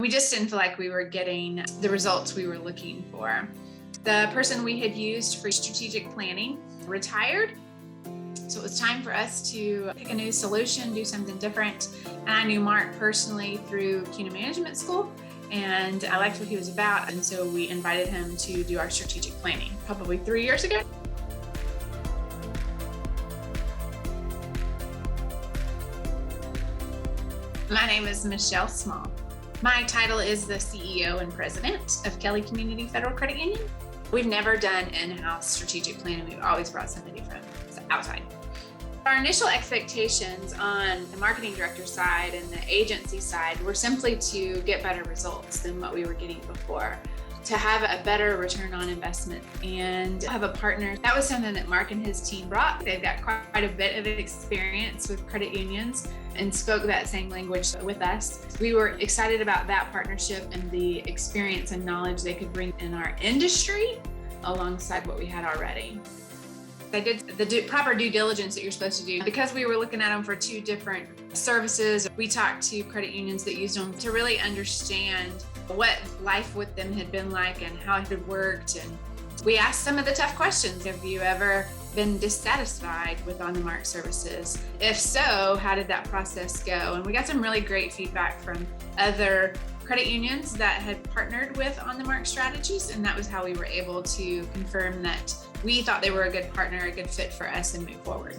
We just didn't feel like we were getting the results we were looking for. The person we had used for strategic planning retired. So it was time for us to pick a new solution, do something different. And I knew Mark personally through CUNA Management School, and I liked what he was about. And so we invited him to do our strategic planning probably 3 years ago. My name is Michelle Small. My title is the CEO and President of Kelly Community Federal Credit Union. We've never done in-house strategic planning. We've always brought somebody from outside. Our initial expectations on the marketing director side and the agency side were simply to get better results than what we were getting before, to have a better return on investment and have a partner. That was something that Mark and his team brought. They've got quite a bit of experience with credit unions and spoke that same language with us. We were excited about that partnership and the experience and knowledge they could bring in our industry alongside what we had already. They did the proper due diligence that you're supposed to do. Because we were looking at them for two different services, we talked to credit unions that used them to really understand what life with them had been like and how it had worked. And we asked some of the tough questions. Have you ever been dissatisfied with On the Mark services? If so, how did that process go? And we got some really great feedback from other credit unions that had partnered with On the Mark strategies. And that was how we were able to confirm that we thought they were a good partner, a good fit for us, and move forward.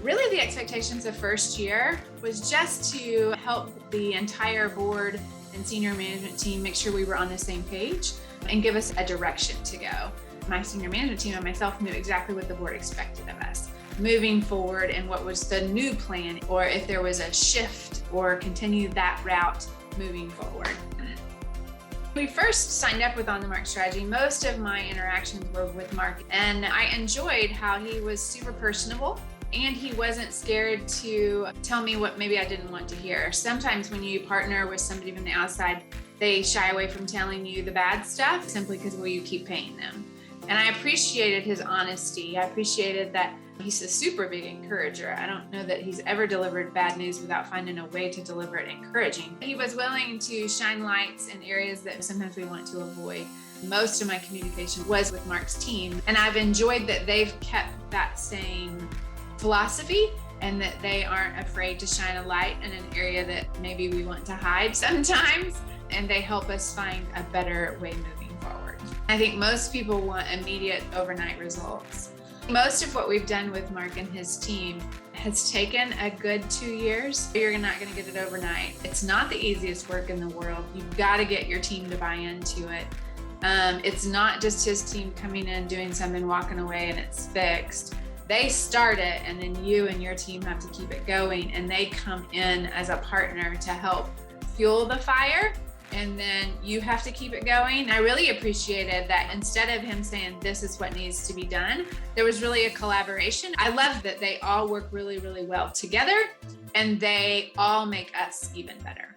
Really, the expectations the first year was just to help the entire board and senior management team make sure we were on the same page and give us a direction to go. My senior management team and myself knew exactly what the board expected of us moving forward and what was the new plan, or if there was a shift or continue that route moving forward. We first signed up with On the Mark strategy. Most of my interactions were with Mark, and I enjoyed how he was super personable and he wasn't scared to tell me what maybe I didn't want to hear. Sometimes when you partner with somebody from the outside, they shy away from telling you the bad stuff simply because you keep paying them. And I appreciated his honesty. I appreciated that he's a super big encourager. I don't know that he's ever delivered bad news without finding a way to deliver it encouraging. He was willing to shine lights in areas that sometimes we want to avoid. Most of my communication was with Mark's team, and I've enjoyed that they've kept that same philosophy and that they aren't afraid to shine a light in an area that maybe we want to hide sometimes, and they help us find a better way moving forward. I think most people want immediate overnight results. Most of what we've done with Mark and his team has taken a good 2 years. You're not going to get it overnight. It's not the easiest work in the world. You've got to get your team to buy into it. It's not just his team coming in, doing something, walking away, and it's fixed. They start it, and then you and your team have to keep it going, and they come in as a partner to help fuel the fire, and then you have to keep it going. I really appreciated that instead of him saying, this is what needs to be done, there was really a collaboration. I love that they all work really, really well together, and they all make us even better.